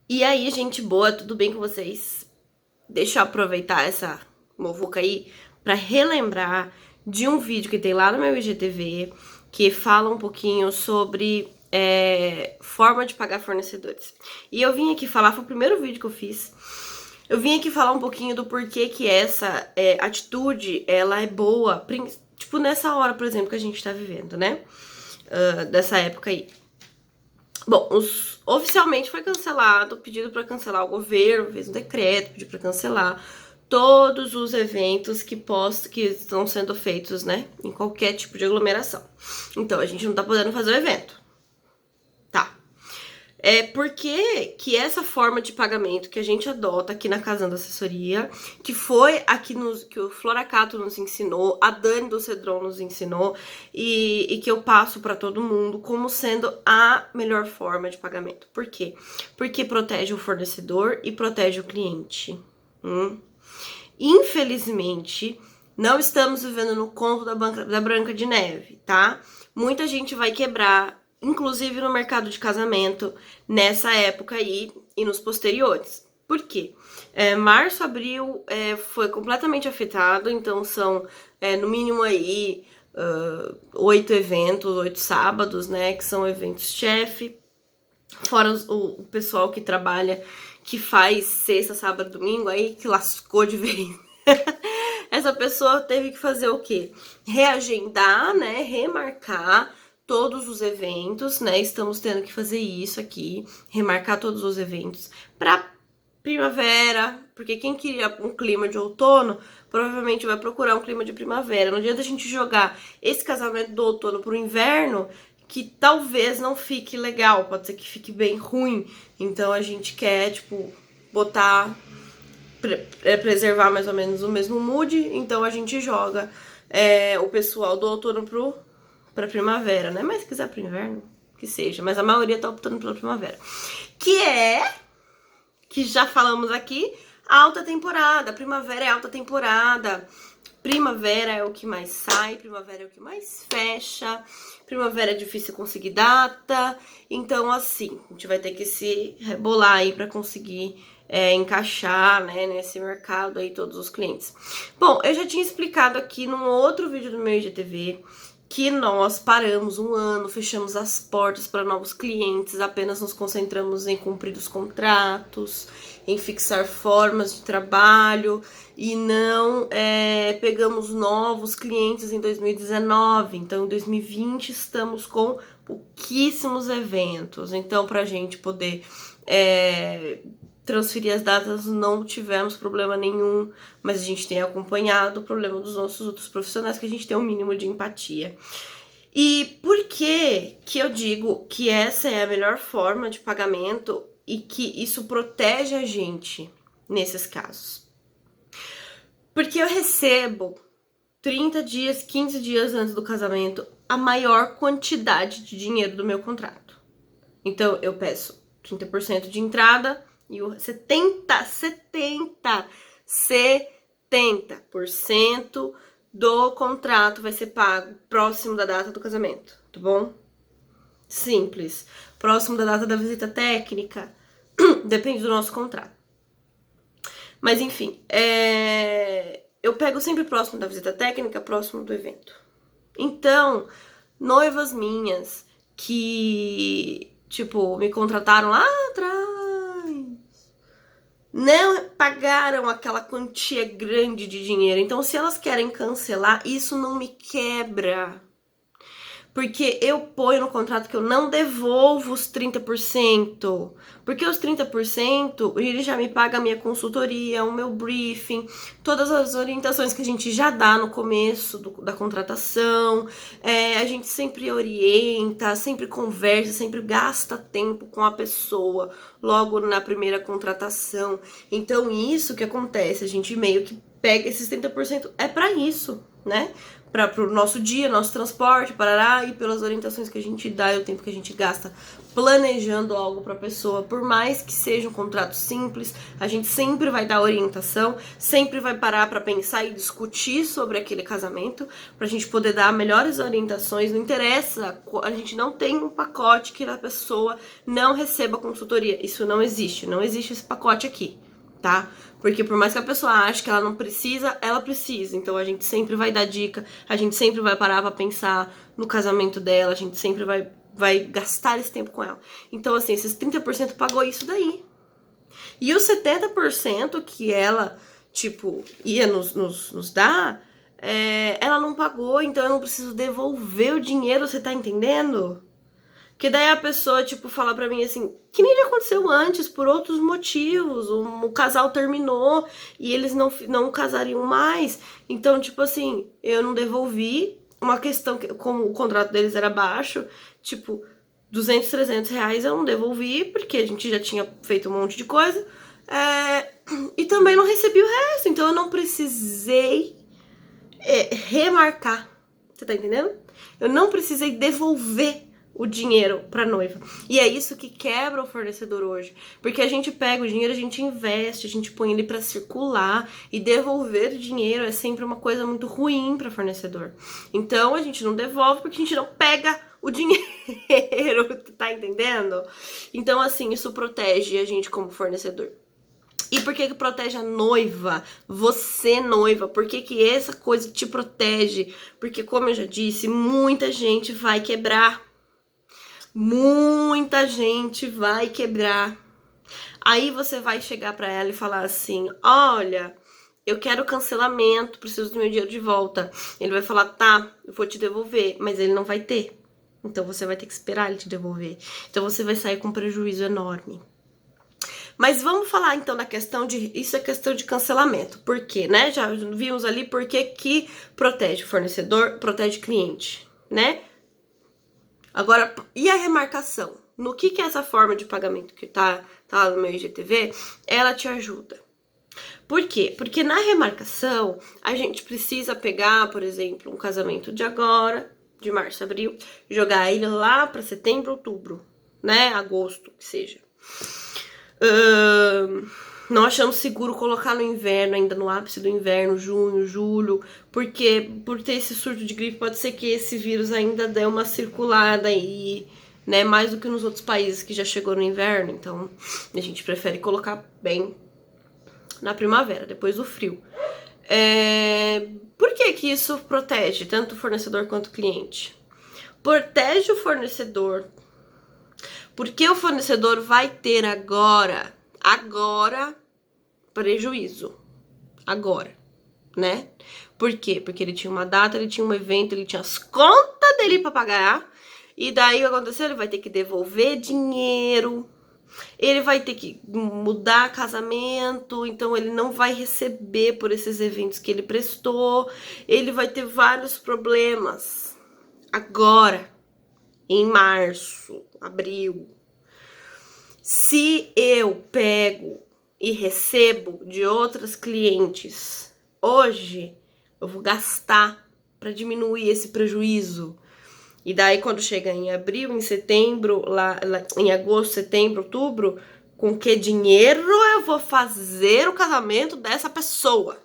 E aí, gente boa, tudo bem com vocês? Deixa eu aproveitar essa movuca aí para relembrar de um vídeo que tem lá no meu IGTV que fala um pouquinho sobre forma de pagar fornecedores. E eu vim aqui falar, foi o primeiro vídeo que eu fiz. Eu vim aqui falar um pouquinho do porquê que essa atitude ela é boa, tipo nessa hora, por exemplo, que a gente tá vivendo, né? Dessa época aí. Bom, oficialmente foi cancelado, pedido para cancelar, o governo fez um decreto, pediu para cancelar todos os eventos que estão sendo feitos, né, em qualquer tipo de aglomeração. Então, a gente não tá podendo fazer o evento. Tá. Porque que essa forma de pagamento que a gente adota aqui na Casando Assessoria, que foi aqui que o Floracato nos ensinou, a Dani do Cedron nos ensinou, e que eu passo para todo mundo como sendo a melhor forma de pagamento. Por quê? Porque protege o fornecedor e protege o cliente. Infelizmente, não estamos vivendo no conto da Branca de Neve, tá? Muita gente vai quebrar, inclusive no mercado de casamento, nessa época aí e nos posteriores. Por quê? Março, abril foi completamente afetado, então são no mínimo aí 8 eventos, 8 sábados, né? Que são eventos-chefe, fora o pessoal que trabalha, que faz sexta, sábado, domingo, aí que lascou de vez. Essa pessoa teve que fazer o quê? Reagendar, né? Remarcar todos os eventos, né? Estamos tendo que fazer isso aqui, remarcar todos os eventos para primavera, porque quem queria um clima de outono provavelmente vai procurar um clima de primavera. Não adianta a gente jogar esse casamento do outono pro inverno, que talvez não fique legal, pode ser que fique bem ruim. Então a gente quer, tipo, botar preservar mais ou menos o mesmo mood, então a gente joga o pessoal do outono pra primavera, né? Mas se quiser pro inverno, que seja. Mas a maioria tá optando pela primavera. Que já falamos aqui, alta temporada. Primavera é alta temporada. Primavera é o que mais sai, primavera é o que mais fecha, primavera é difícil conseguir data, então assim, a gente vai ter que se rebolar aí para conseguir encaixar, né, nesse mercado aí todos os clientes. Bom, eu já tinha explicado aqui num outro vídeo do meu IGTV que nós paramos um ano, fechamos as portas para novos clientes, apenas nos concentramos em cumprir os contratos, em fixar formas de trabalho e não pegamos novos clientes em 2019. Então, em 2020 estamos com pouquíssimos eventos. Então, para a gente poder transferir as datas, não tivemos problema nenhum, mas a gente tem acompanhado o problema dos nossos outros profissionais, que a gente tem um mínimo de empatia. E por que eu digo que essa é a melhor forma de pagamento e que isso protege a gente nesses casos? Porque eu recebo 30 dias, 15 dias antes do casamento a maior quantidade de dinheiro do meu contrato. Então eu peço 30% de entrada e o 70% do contrato vai ser pago próximo da data do casamento, tá bom? Simples. Próximo da data da visita técnica, depende do nosso contrato. Mas enfim, eu pego sempre próximo da visita técnica, próximo do evento. Então, noivas minhas que, tipo, me contrataram lá atrás, não pagaram aquela quantia grande de dinheiro. Então, se elas querem cancelar, isso não me quebra. Porque eu ponho no contrato que eu não devolvo os 30%. Porque os 30%, ele já me paga a minha consultoria, o meu briefing, todas as orientações que a gente já dá no começo da contratação. A gente sempre orienta, sempre conversa, sempre gasta tempo com a pessoa logo na primeira contratação. Então, isso que acontece, a gente meio que pega esses 30%, é para isso. né? Para o nosso dia, nosso transporte, parará, e pelas orientações que a gente dá e o tempo que a gente gasta planejando algo para a pessoa. Por mais que seja um contrato simples, a gente sempre vai dar orientação, sempre vai parar para pensar e discutir sobre aquele casamento, para a gente poder dar melhores orientações. Não interessa, a gente não tem um pacote que a pessoa não receba consultoria. Isso não existe, não existe esse pacote aqui, tá? Porque por mais que a pessoa ache que ela não precisa, ela precisa. Então a gente sempre vai dar dica, a gente sempre vai parar pra pensar no casamento dela, a gente sempre vai gastar esse tempo com ela. Então, assim, esses 30% pagou isso daí. E os 70% que ela, tipo, ia nos dar, ela não pagou, então eu não preciso devolver o dinheiro, você tá entendendo? Que daí a pessoa, tipo, fala pra mim assim, que nem já aconteceu antes, por outros motivos. O casal terminou e eles não casariam mais. Então, tipo assim, eu não devolvi. Uma questão que, como o contrato deles era baixo, tipo, 200, 300 reais eu não devolvi, porque a gente já tinha feito um monte de coisa. E também não recebi o resto, então eu não precisei remarcar. Você tá entendendo? Eu não precisei devolver o dinheiro pra noiva. E é isso que quebra o fornecedor hoje. Porque a gente pega o dinheiro, a gente investe, a gente põe ele pra circular, e devolver o dinheiro é sempre uma coisa muito ruim pra fornecedor. Então a gente não devolve porque a gente não pega o dinheiro, tá entendendo? Então assim, isso protege a gente como fornecedor. E por que protege a noiva? Você, noiva, por que essa coisa te protege? Porque, como eu já disse, muita gente vai quebrar. Muita gente vai quebrar. Aí você vai chegar pra ela e falar assim: olha, eu quero cancelamento, preciso do meu dinheiro de volta. Ele vai falar: tá, eu vou te devolver, mas ele não vai ter. Então você vai ter que esperar ele te devolver. Então você vai sair com um prejuízo enorme. Mas vamos falar então da questão de... Isso é questão de cancelamento. Por quê, né? Já vimos ali por que protege o fornecedor, protege o cliente, né? Agora, e a remarcação? No que é essa forma de pagamento que tá lá no meu IGTV? Ela te ajuda. Por quê? Porque na remarcação, a gente precisa pegar, por exemplo, um casamento de agora, de março, abril, jogar ele lá para setembro, outubro, né? Agosto, que seja. Não achamos seguro colocar no inverno, ainda no ápice do inverno, junho, julho, porque por ter esse surto de gripe, pode ser que esse vírus ainda dê uma circulada aí, né, mais do que nos outros países que já chegou no inverno. Então a gente prefere colocar bem na primavera, depois do frio. Por que isso protege tanto o fornecedor quanto o cliente? Protege o fornecedor porque o fornecedor vai ter agora prejuízo. Agora, né? Por quê? Porque ele tinha uma data, ele tinha um evento, ele tinha as contas dele pra pagar. E daí o que aconteceu? Ele vai ter que devolver dinheiro. Ele vai ter que mudar casamento, então ele não vai receber por esses eventos que ele prestou. Ele vai ter vários problemas. Agora, em março, abril. Se eu pego e recebo de outras clientes hoje, eu vou gastar para diminuir esse prejuízo. E daí quando chega em abril, em setembro, lá em agosto, setembro, outubro, com que dinheiro eu vou fazer o casamento dessa pessoa?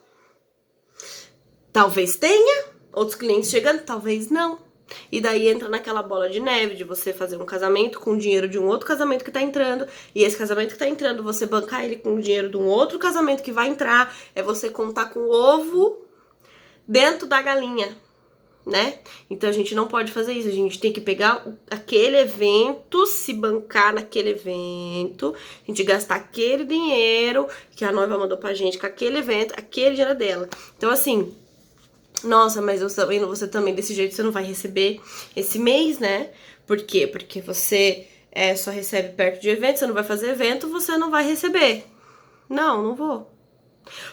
Talvez tenha outros clientes chegando, talvez não. E daí entra naquela bola de neve de você fazer um casamento com o dinheiro de um outro casamento que tá entrando. E esse casamento que tá entrando, você bancar ele com o dinheiro de um outro casamento que vai entrar. É você contar com o ovo dentro da galinha, né? Então a gente não pode fazer isso. A gente tem que pegar aquele evento, se bancar naquele evento, a gente gastar aquele dinheiro que a noiva mandou pra gente com aquele evento, aquele dinheiro dela. Então assim... Nossa, mas eu sabendo você também desse jeito você não vai receber esse mês, né? Por quê? Porque você só recebe perto de evento, você não vai fazer evento, você não vai receber. Não vou.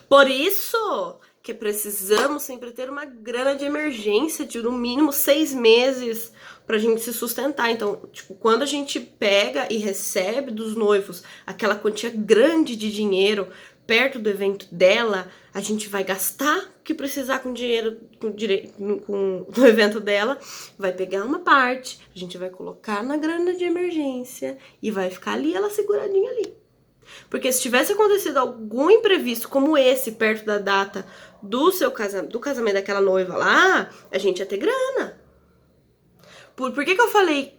Por isso que precisamos sempre ter uma grana de emergência de no mínimo 6 meses pra gente se sustentar. Então, tipo, quando a gente pega e recebe dos noivos aquela quantia grande de dinheiro perto do evento dela, a gente vai gastar que precisar com dinheiro no evento dela, vai pegar uma parte, a gente vai colocar na grana de emergência e vai ficar ali, ela seguradinha ali. Porque se tivesse acontecido algum imprevisto como esse, perto da data do casamento daquela noiva lá, a gente ia ter grana. Por que eu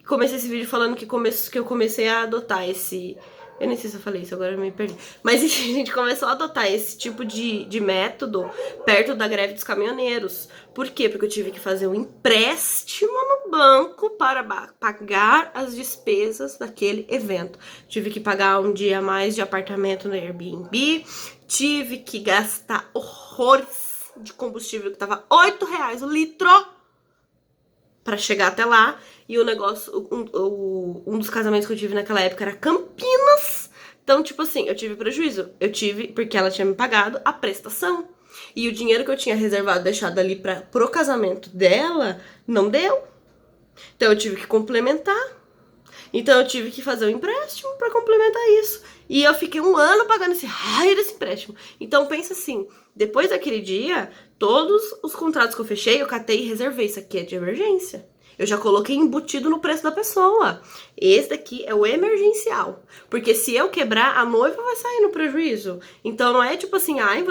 comecei esse vídeo falando que eu comecei a adotar esse... Eu nem sei se eu falei isso, agora eu me perdi. Mas a gente começou a adotar esse tipo de método perto da greve dos caminhoneiros. Por quê? Porque eu tive que fazer um empréstimo no banco para pagar as despesas daquele evento. Tive que pagar um dia a mais de apartamento no Airbnb. Tive que gastar horrores de combustível, que tava R$8 o litro para chegar até lá. E o negócio, um dos casamentos que eu tive naquela época era Campinas. Então, tipo assim, eu tive prejuízo. Eu tive, porque ela tinha me pagado a prestação. E o dinheiro que eu tinha reservado, deixado ali pro casamento dela, não deu. Então, eu tive que complementar. Então, eu tive que fazer um empréstimo para complementar isso. E eu fiquei 1 ano pagando esse raio desse empréstimo. Então, pensa assim, depois daquele dia, todos os contratos que eu fechei, eu catei e reservei. Isso aqui é de emergência. Eu já coloquei embutido no preço da pessoa. Esse daqui é o emergencial. Porque se eu quebrar, a noiva vai sair no prejuízo. Então não é tipo assim, ai,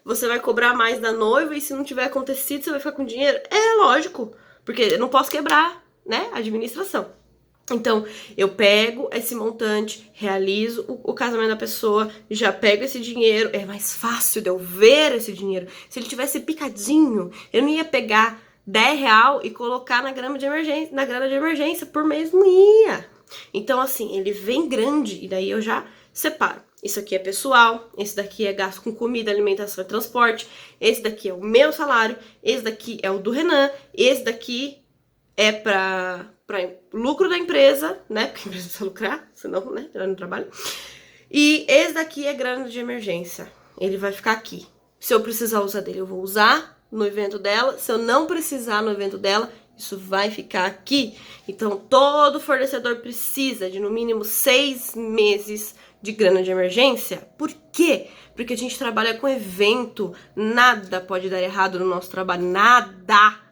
você vai cobrar mais da noiva e se não tiver acontecido, você vai ficar com dinheiro. É lógico, porque eu não posso quebrar, né, a administração. Então, eu pego esse montante, realizo o casamento da pessoa, já pego esse dinheiro, é mais fácil de eu ver esse dinheiro. Se ele tivesse picadinho, eu não ia pegar R$10 e colocar na grana de emergência por mês, não ia. Então, assim, ele vem grande e daí eu já separo. Isso aqui é pessoal, esse daqui é gasto com comida, alimentação e transporte, esse daqui é o meu salário, esse daqui é o do Renan, esse daqui é para lucro da empresa, né? Porque a empresa precisa lucrar, senão, né, ela não trabalha. E esse daqui é grana de emergência. Ele vai ficar aqui. Se eu precisar usar dele, eu vou usar no evento dela. Se eu não precisar no evento dela, isso vai ficar aqui. Então, todo fornecedor precisa de, no mínimo, 6 meses de grana de emergência. Por quê? Porque a gente trabalha com evento. Nada pode dar errado no nosso trabalho. Nada!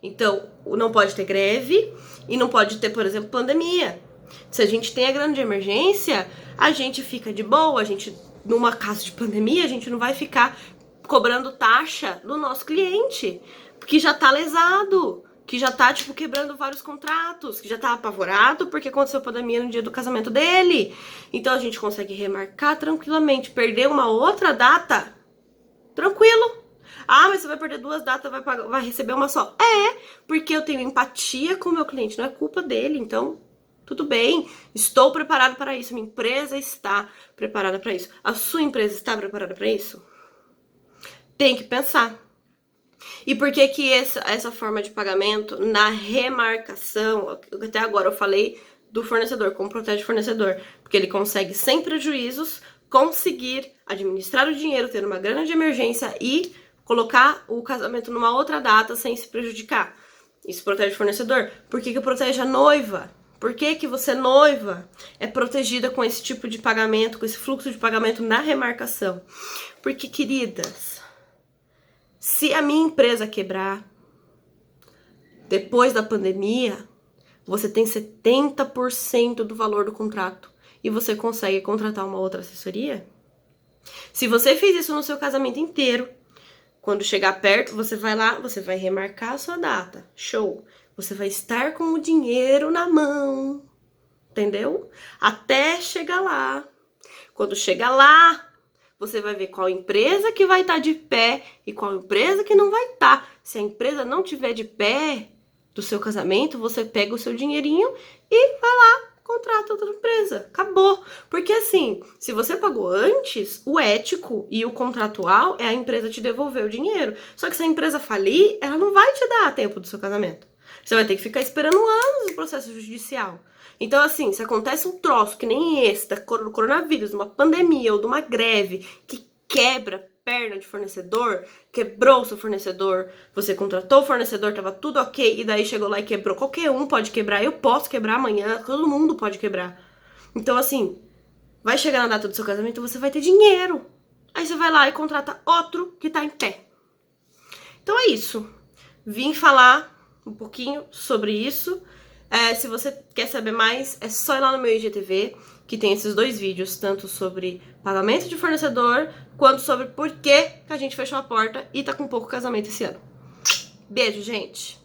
Então, não pode ter greve e não pode ter, por exemplo, pandemia. Se a gente tem a grana de emergência, a gente fica de boa, numa caso de pandemia, a gente não vai ficar cobrando taxa do nosso cliente, que já tá lesado, que já tá, tipo, quebrando vários contratos, que já tá apavorado porque aconteceu a pandemia no dia do casamento dele. Então, a gente consegue remarcar tranquilamente, perder uma outra data, tranquilo. Ah, mas você vai perder 2 datas, vai receber uma só. É, porque eu tenho empatia com o meu cliente, não é culpa dele, então tudo bem, estou preparado para isso, minha empresa está preparada para isso. A sua empresa está preparada para isso? Tem que pensar. E por que que essa forma de pagamento na remarcação, até agora eu falei do fornecedor, como protege o fornecedor, porque ele consegue sem prejuízos conseguir administrar o dinheiro, ter uma grana de emergência e colocar o casamento numa outra data sem se prejudicar. Isso protege o fornecedor. Por que que protege a noiva? Por que que você, noiva, é protegida com esse tipo de pagamento, com esse fluxo de pagamento na remarcação? Porque, queridas, se a minha empresa quebrar depois da pandemia, você tem 70% do valor do contrato e você consegue contratar uma outra assessoria? Se você fez isso no seu casamento inteiro, quando chegar perto, você vai lá, você vai remarcar a sua data. Show! Você vai estar com o dinheiro na mão, entendeu? Até chegar lá. Quando chegar lá, você vai ver qual empresa que vai estar de pé e qual empresa que não vai estar. Se a empresa não tiver de pé do seu casamento, você pega o seu dinheirinho e vai lá, contrata outra empresa. Acabou. Porque assim, se você pagou antes, o ético e o contratual é a empresa te devolver o dinheiro. Só que se a empresa falir, ela não vai te dar tempo do seu casamento. Você vai ter que ficar esperando anos no processo judicial. Então, assim, se acontece um troço que nem esse, do coronavírus, uma pandemia ou de uma greve que quebra perna de fornecedor, quebrou o seu fornecedor, você contratou o fornecedor, tava tudo ok, e daí chegou lá e quebrou. Qualquer um pode quebrar, eu posso quebrar amanhã, todo mundo pode quebrar. Então, assim, vai chegar na data do seu casamento, você vai ter dinheiro. Aí você vai lá e contrata outro que tá em pé. Então é isso. Vim falar um pouquinho sobre isso. Se você quer saber mais, é só ir lá no meu IGTV, que tem esses 2 vídeos, tanto sobre pagamento de fornecedor, quanto sobre por que a gente fechou a porta e tá com pouco casamento esse ano. Beijo, gente!